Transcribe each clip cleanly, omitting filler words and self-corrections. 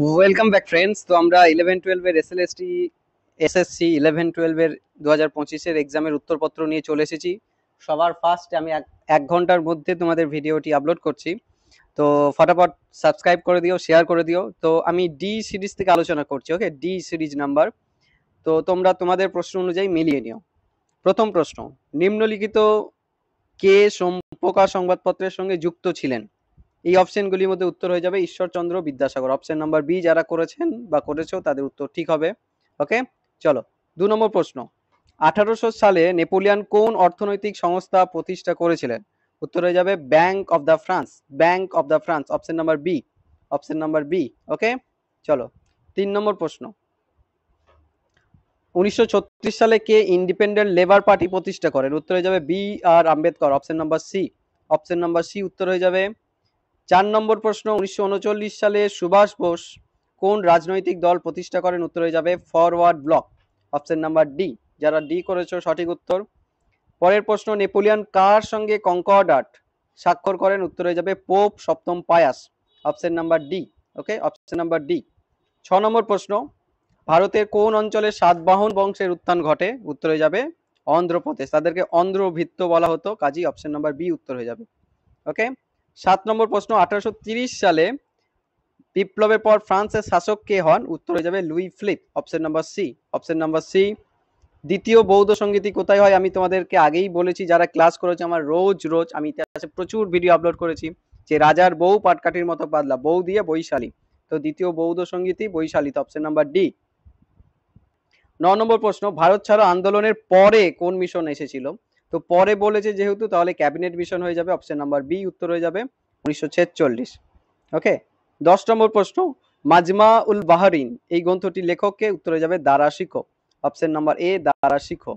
Welcome back friends. তো আমরা 11-12 এর এসএলএসটি এসএসসি 11-12 এর 2025 এর এক্সামের উত্তরপত্র নিয়ে চলে এসেছি। সবার ফার্স্ট আমি এক ঘন্টার মধ্যে তোমাদের ভিডিওটি আপলোড করছি। তো ফটাফট সাবস্ক্রাইব করে দিও, শেয়ার করে দিও। তো আমি ডি সিরিজ থেকে আলোচনা করছি, ওকে? D series number. তো তোমরা তোমাদের প্রশ্ন অনুযায়ী মিলিয়ে নিও। প্রথম প্রশ্ন, নিম্নলিখিত কে প্রকাশ সংবাদপত্রের সঙ্গে যুক্ত ছিলেন? এই অপশনগুলির মধ্যে উত্তর হয়ে যাবে Ishwarchandra Vidyasagar. Option number B, যারা করেছেন বা করেছো তাদের উত্তর ঠিক হবে। ওকে, চলো 2 নম্বর প্রশ্ন। 1800 সালে নেপোলিয়ন কোন অর্থনৈতিক সংস্থা প্রতিষ্ঠা করেছিলেন? উত্তর হয়ে যাবে bank of the France. Bank of the France, option number B. Option number B. Okay, চলো 3 নম্বর প্রশ্ন। 1936 সালে কে ইন্ডিপেন্ডেন্ট লেবার পার্টি প্রতিষ্ঠা করেন? উত্তর হয়ে যাবে B R Ambedkar. Option number C. Option number C উত্তর হয়ে যাবে। 4 নম্বর প্রশ্ন। 1939 সালে সুভাষ বোস কোন রাজনৈতিক দল প্রতিষ্ঠা করেন? উত্তর হয়ে যাবে forward block. Option number D. যারা ডি করেছো সঠিক উত্তর। পরের প্রশ্ন, নেপোলিয়ন কার সঙ্গে কনকর্ডাট স্বাক্ষর করেন? উত্তর হয়ে যাবে পোপ সপ্তম Pius. Option number D. Okay, option number D. 6 নম্বর প্রশ্ন, ভারতের কোন অঞ্চলে সাতবাহন বংশের উত্থান ঘটে? উত্তর হয়ে যাবে অন্ধ্রপ্রদেশ। তাদেরকে অন্ধ্রভৃত্য বলা হতো, কাজী অপশন নাম্বার বি উত্তর হয়ে যাবে। ওকে, 7 নম্বর প্রশ্ন। 1830 সালে বিপ্লবের পর ফ্রান্সের শাসক কে হন? উত্তর হয়ে যাবে Louis Philippe. Option number C. Option number C. দ্বিতীয় বৌদ্ধ সঙ্গীতি কোথায় হয়? আমি তোমাদেরকে আগেই বলেছি, যারা ক্লাস করেছে আমার, রোজ রোজ আমি ইতিহাসে প্রচুর ভিডিও আপলোড করেছি যে রাজার বউ পাটকাঠির মতো পাতলা, বউ দিয়ে বৈশালী। তো দ্বিতীয় বৌদ্ধ সঙ্গীতি বৈশালী, অপশন নাম্বার ডি। 9 নম্বর প্রশ্ন, ভারত ছাড়ো আন্দোলনের পরে কোন মিশন এসেছিল? তো পরে বলেছে যেহেতু, তাহলে ক্যাবিনেট মিশন হয়ে যাবে। অপশন নাম্বার বি উত্তর হয়ে যাবে 1946। ওকে, 10 নম্বর প্রশ্ন, মাজমা উল বাহারিন এই গ্রন্থটির লেখককে? উত্তর হয়ে যাবে দারা শিখো। অপশন নাম্বার এ দারা শিখো।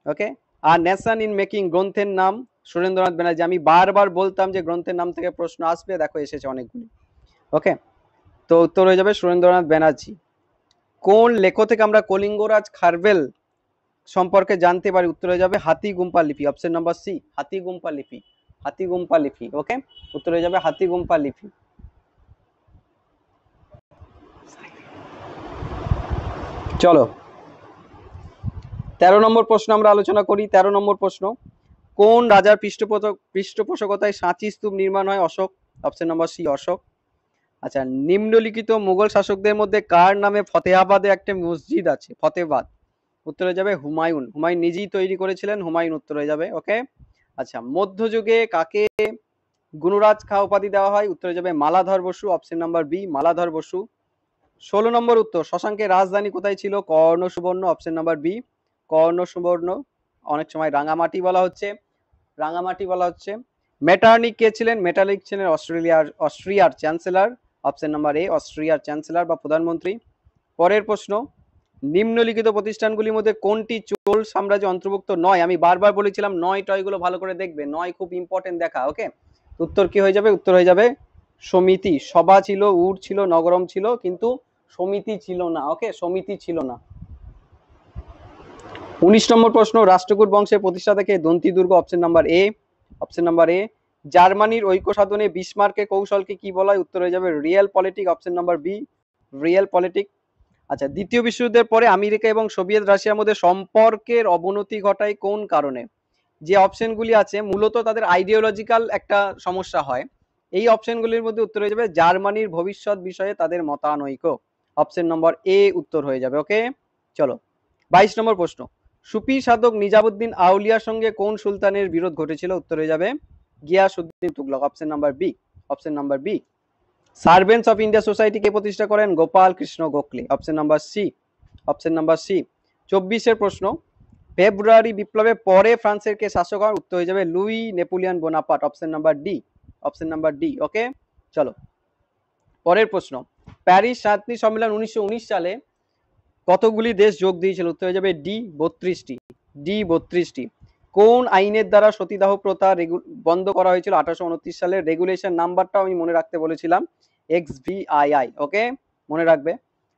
ওকে, আর নেশন ইন মেকিং গ্রন্থের নাম? সুরেন্দ্রনাথ ব্যানার্জি। আমি বারবার বলতাম যে গ্রন্থের নাম থেকে প্রশ্ন আসবে, দেখো এসেছে অনেকগুলি। ওকে, তো উত্তর হয়ে যাবে সুরেন্দ্রনাথ ব্যানার্জি। কোন লেখক থেকে আমরা কলিঙ্গরাজ খারবেল সম্পর্কে জানতে পারি? উত্তর হয়ে যাবে হাতি গুম্পা লিপি। অপশন নাম্বার সি, হাতি গুম্পা লিপি। হাতি গুম্পা লিপি। ওকে, উত্তর হয়ে যাবে হাতি গুম্পা লিপি। চলো 13 নম্বর প্রশ্ন আমরা আলোচনা করি। 13 নম্বর প্রশ্ন, কোন রাজার পৃষ্ঠপোষকতায় সাঁচি স্তূপ নির্মাণ হয়? Ashoka. Option number C Ashoka. আচ্ছা, নিম্নলিখিত মুঘল শাসকদের মধ্যে কার নামে ফতেহাবাদে একটা মসজিদ আছে? ফতেহাবাদ। উত্তর হয়ে যাবে হুমায়ুন। হুমায়ুন নিজেই তৈরি করেছিলেন, হুমায়ুন উত্তর হয়ে যাবে। ওকে, আচ্ছা, মধ্যযুগে কাকে গুণরাজ খা উপাধি দেওয়া হয়? উত্তর হয়ে যাবে Maladhar Basu. Option number B Maladhar Basu. 16 নম্বর উত্তর, শশাঙ্কের রাজধানী কোথায় ছিল? কর্ণ সুবর্ণ। অপশন নাম্বার বি কর্ণ সুবর্ণ। অনেক সময় রাঙামাটি বলা হচ্ছে, রাঙামাটি বলা হচ্ছে। মেটার্নিক কে ছিলেন? মেটার্নিক ছিলেন অস্ট্রিয়ার চ্যান্সেলর। অপশন নাম্বার এ অস্ট্রিয়ার চ্যান্সেলর বা প্রধানমন্ত্রী। পরের প্রশ্ন, নিম্নলিখিত প্রতিষ্ঠানগুলির মধ্যে কোনটি চোল সাম্রাজ্য অন্তর্ভুক্ত নয়? আমি বারবার বলেছিলাম নয় টয়গুলো ভালো করে দেখবে, নয় খুব ইম্পর্টেন্ট দেখা। ওকে, উত্তর কি হয়ে যাবে? উত্তর হয়ে যাবে সমিতি। সভা ছিল, উট ছিল, নগরম ছিল, কিন্তু সমিতি ছিল না। ওকে, সমিতি ছিল না। 19 নম্বর প্রশ্ন, রাষ্ট্রকূট বংশের প্রতিষ্ঠাতা কে? দন্তি দুর্গ। অপশন নাম্বার এ। অপশন নাম্বার এ। জার্মানির ঐক্য সাধনে বিসমার্কের কৌশলকে কি বলা হয়? উত্তর হয়ে যাবে realpolitik. Option number B realpolitik. আচ্ছা, দ্বিতীয় বিশ্বযুদ্ধের পরে আমেরিকা এবং সোভিয়েত রাশিয়ার মধ্যে সম্পর্কের অবনতি ঘটায় কোন কারণে? যে অপশনগুলি আছে মূলত তাদের আইডিওলজিক্যাল একটা সমস্যা হয়। এই অপশনগুলির মধ্যে উত্তর হয়ে যাবে জার্মানির ভবিষ্যৎ বিষয়ে তাদের মতানৈক্য। অপশন নম্বর এ উত্তর হয়ে যাবে। ওকে, চলো 22 নম্বর প্রশ্ন, সুফি সাধক নিজামুদ্দিন আউলিয়ার সঙ্গে কোন সুলতানের বিরোধ ঘটেছিল? উত্তর হয়ে যাবে Ghiyasuddin Tughlaq. Option number B. Option number B. Servants of India society কে প্রতিষ্ঠা করেন? Gopal Krishna Gokhale. Option number C. Option number C. 24-এর প্রশ্ন, ফেব্রুয়ারি বিপ্লবের পরে ফ্রান্সের কে শাসক হন? উত্তর হয়ে যাবে Louis Napoleon Bonaparte. Option number D. Option number D. Okay, চলো পরের প্রশ্ন, প্যারিস শান্তি সম্মেলন 1919 সালে কতগুলি দেশ যোগ দিয়েছিল? উত্তর হয়ে যাবে ডি 32টি। ডি 32টি। কোন আইনের দ্বারা সতীদাহ প্রথা বন্ধ করা হয়েছিল 1829 সালে? রেগুলেশন নাম্বারটাও আমি মনে রাখতে বলেছিলাম, XVII। ওকে, মনে রাখবে।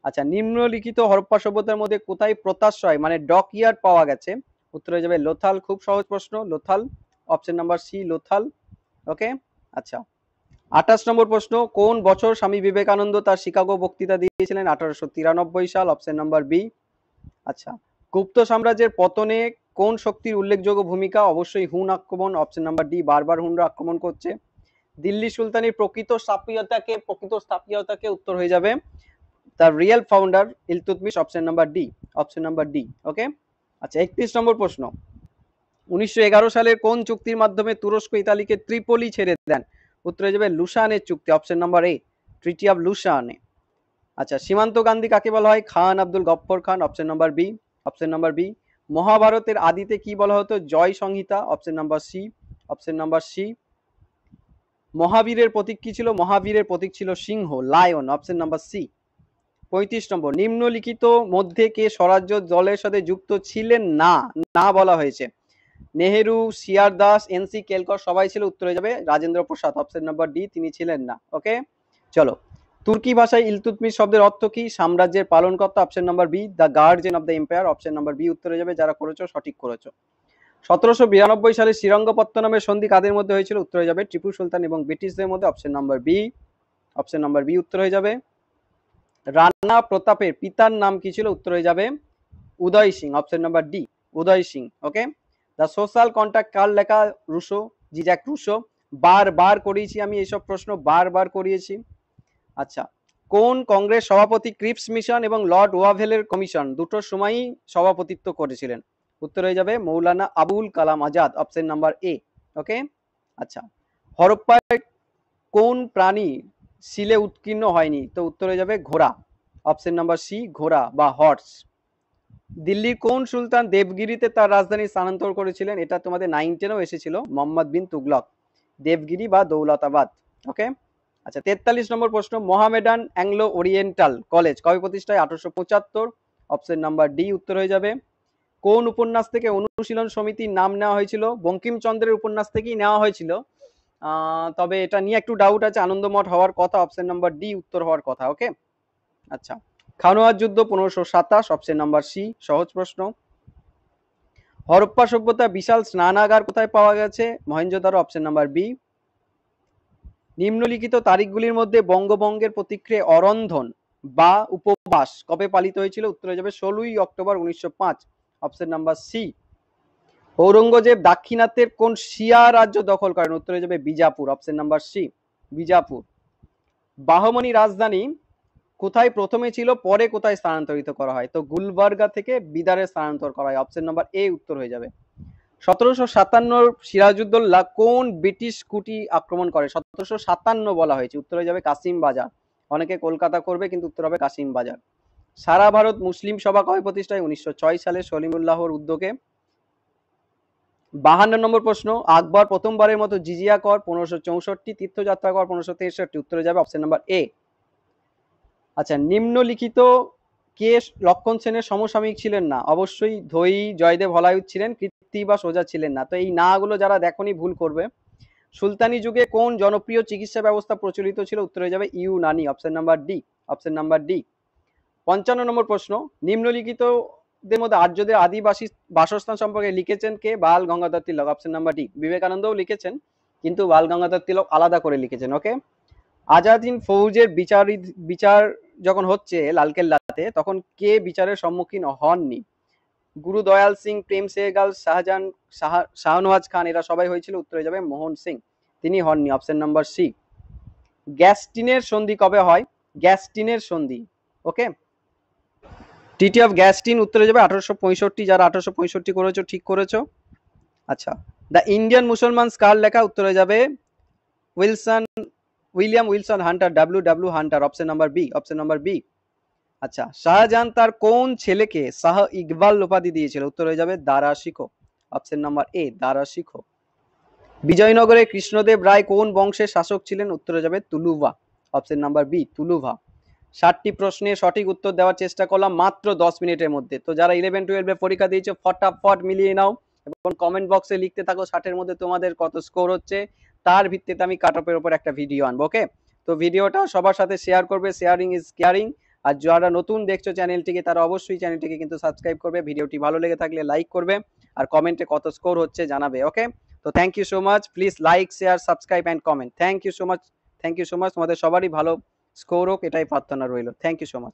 আচ্ছা, নিম্নলিখিত হরপ্পা সভ্যতার মধ্যে কোথায় প্রত্যাশ্রয় মানে ডকইয়ার্ড পাওয়া গেছে? উত্তর হয়ে যাবে লোথাল। খুব সহজ প্রশ্ন, Lothal. Option number C Lothal. Okay, আচ্ছা, 28 নম্বর প্রশ্ন, কোন বছর স্বামী বিবেকানন্দ তার শিকাগো বক্তৃতা দিয়েছিলেন? 1893 সাল, অপশন নাম্বার বি। আচ্ছা, গুপ্ত সাম্রাজ্যের পতনে কোন শক্তির উল্লেখযোগ্য ভূমিকা? অবশ্যই হুন আক্রমণ, অপশন নাম্বার ডি, বারবার হুনরা আক্রমণ করছে। দিল্লি সুলতানের প্রকৃত স্থাপত্যকে উত্তর হয়ে যাবে the real founder Iltutmish, option number D, option number D. Okay. আচ্ছা, 31 নম্বর প্রশ্ন, 1911 সালের কোন চুক্তির মাধ্যমে তুরস্ক ইতালিকে ত্রিপোলি ছেড়ে দেন? উত্তরে যাবে লুসানের চুক্তি, option number A, treaty of Lausanne. আচ্ছা, সীমান্ত গান্ধী কাকে বলা হয়? Khan Abdul Ghaffar Khan, option number B, option number B. মহাভারতের আদিতে কি বলা হতো? Jaya Samhita, option number C, option number C. মহাবীরের প্রতীক কি ছিল? মহাবীরের প্রতীক ছিল সিংহ, লায়ন, অপশন নাম্বার সি। 35 নম্বর, নিম্নলিখিত মধ্যে কে স্বরাজ্য দলের সাথে যুক্ত ছিলেন না? না বলা হয়েছে। নেহেরু, সিআর দাস, এনসি কেলকর সবাই ছিল, উত্তরে যাবে Rajendra Prasad, option number D, তিনি ছিলেন না। ওকে, চলো। তুর্কি ভাষায় ইলতুৎমিশ শব্দের অর্থ কি? সাম্রাজ্যের পালনকর্তা, option number B, the guardian of the empire, option number B উত্তরে যাবে। যারা করেছো সঠিক করেছো। 1792 সালে শ্রীরঙ্গপত্তনমের সন্ধি কাদের মধ্যে হয়েছিল? উত্তরে যাবে টিপু সুলতান এবং ব্রিটিশদের মধ্যে, option number B, option number B উত্তর হয়ে যাবে। রানা প্রতাপের পিতার নাম কি ছিল? উত্তর হয়ে যাবে Uday Singh, option number D, Uday Singh. Okay. The social contract কার লেখা? রুশো, জিজ্যাক রুশো। বারবার করিয়েছি আমি এইসব প্রশ্ন, বারবার করিয়েছি। আচ্ছা, কোন কংগ্রেস সভাপতি ক্রিপস মিশন এবং লর্ড ওয়াভেলের কমিশন দুটোর সময়ই সভাপতিত্ব করেছিলেন? উত্তর হয়ে যাবে মৌলানা আবুল কালাম আজাদ, অপশন নাম্বার এ। ওকে। আচ্ছা, হরপ্পায় কোন প্রাণী শিলে উৎকীর্ণ হয়নি? তো উত্তর হয়ে যাবে ঘোড়া, অপশন নাম্বার সি, ঘোড়া বা হর্স। দিল্লির কোন সুলতান দেবগিরিতে তার রাজধানী স্থানান্তর করেছিলেন? এটা তোমাদের 9-10-এও এসেছিল, মোহাম্মদ বিন তুগলক, দেবগিরি বা দৌলতাবাদ। ওকে। আচ্ছা, 43 নম্বর প্রশ্ন, মোহামেডান অ্যাংলো ওরিয়েন্টাল কলেজ কবে প্রতিষ্ঠা হয়? 1875, অপশন নাম্বার ডি উত্তর হয়ে যাবে। কোন উপন্যাস থেকে অনুশীলন সমিতির নাম নেওয়া হয়েছিল? বঙ্কিমচন্দ্রের উপন্যাস থেকেই নেওয়া হয়েছিল, তবে এটা নিয়ে একটু ডাউট আছে, আনন্দমঠ হওয়ার কথা, অপশন নাম্বার ডি উত্তর হওয়ার কথা। ওকে। আচ্ছা, খানোয়ার যুদ্ধ 1527, অপশন নাম্বার সি, সহজ প্রশ্ন। হরপ্পা সভ্যতা বিশাল স্নানাগার কোথায় পাওয়া গেছে? Mohenjodaro, option number B. নিম্নলিখিত তারিখগুলির মধ্যে বঙ্গভঙ্গের প্রতিক্রিয়ায় অরন্ধন বা উপবাস কবে পালিত হয়েছিল? উত্তরে যাবে 16ই October 1905, option number C. Aurangzeb দাক্ষিণাত্যের কোন শিয়া রাজ্য দখল করেন? উত্তরে যাবে Bijapur, option number C, Bijapur. Bahmani রাজধানী কোথায় প্রথমে ছিল, পরে কোথায় স্থানান্তরিত করা হয়? তো গুলবার্গা থেকে বিদারে স্থানান্তর করা হয়, অপশন নাম্বার এ উত্তর হয়ে যাবে। 1757 সিরাজউদ্দৌলা কোন ব্রিটিশ কুটি আক্রমণ করে? 1757 বলা হয়েছে, উত্তর হয়ে যাবে কাসিম বাজার। অনেকে কলকাতা করবে, কিন্তু উত্তর হবে কাসিম বাজার। সারা ভারত মুসলিম সভা কবে প্রতিষ্ঠা হয়? 1906 সালে সলিমুল্লাহর উদ্যোগে। 52 নম্বর প্রশ্ন, আকবর প্রথমবারের মতো জিজিয়া কর 1564, তীর্থযাত্রা কর 1563, উত্তরে যাবে অপশন নাম্বার এ। আচ্ছা, নিম্নলিখিত কে লক্ষণ সেনের সমসাময়িক ছিলেন না? অবশ্যই ধৈ, জয়দেব, হলায়ুদ ছিলেন, কীর্তি বা সোজা ছিলেন না। তো এই না গুলো যারা দেখনি ভুল করবে। সুলতানি যুগে কোন জনপ্রিয় চিকিৎসা ব্যবস্থা প্রচলিত ছিল? উত্তরে যাবে Unani, option number D, option number D. 55 নম্বর প্রশ্ন, নিম্নলিখিতদের মধ্যে আর্যদের আদিবাসী বাসস্থান সম্পর্কে লিখেছেন কে? বাল গঙ্গাধর তিলক, অপশন নাম্বার ডি। বিবেকানন্দও লিখেছেন, কিন্তু বাল গঙ্গাধর তিলক আলাদা করে লিখেছেন। ওকে। আজাদ হিন্দ ফৌজের বিচার যখন হচ্ছে লালকেল্লাতে, তখন কে বিচারের সম্মুখীন হননি? গুরু দয়াল সিং, প্রেম সেগাল, শাহজাহান, শাহনওয়াজ খান, এরা সবাই হয়েছিল, উত্তরে যাবে মোহন সিং, তিনি হননি, অপশন নাম্বার সি। গ্যাস্টিনের সন্ধি কবে হয়? গ্যাস্টিনের সন্ধি, ওকে, ট্রিটি অফ গ্যাস্টিন, উত্তরে যাবে 1865। যারা 1865 করেছো ঠিক করেছো। আচ্ছা, দ্য ইন্ডিয়ান মুসলমান কার লেখা? উত্তরে যাবে William Wilson Hunter, W Hunter, option number B, option number B. আচ্ছা, শাহজাহান তার কোন ছেলেকে শাহ ইকবাল উপাধি দিয়েছিল? উত্তর হয়ে যাবে দারা শিখো, অপশন নাম্বার এ, দারা শিখো। বিজয়নগরে কৃষ্ণদেব রায় কোন বংশের শাসক ছিলেন? উত্তরে যাবে তুলুভা, অপশন নাম্বার বি, তুলুভা। 60টি প্রশ্নের সঠিক উত্তর দেওয়ার চেষ্টা করলাম মাত্র 10 মিনিটের মধ্যে। তো যারা 11-12 পরীক্ষা দিয়েছো ফটাফট মিলিয়ে নাও এবং কমেন্ট বক্সে লিখতে থাকো 60-এর মধ্যে তোমাদের কত স্কোর হচ্ছে। তার ভিত্তিতে আমি কাট অফের উপর একটা ভিডিও আনবো। ওকে, তো ভিডিওটা সবার সাথে শেয়ার করবে, শেয়ারিং ইজ কেয়ারিং। আর যারা নতুন দেখছো চ্যানেলটিকে, তারা অবশ্যই চ্যানেলটিকে কিন্তু সাবস্ক্রাইব করবে, ভিডিওটি ভালো লেগে থাকলে লাইক করবে, আর কমেন্টে কত স্কোর হচ্ছে জানাবে। ওকে, তো thank you so much, please like, share, subscribe and comment. Thank you so much. Thank you so much, তোমাদের সবারই ভালো স্কোর হোক এটাই প্রার্থনা রইল। Thank you so much.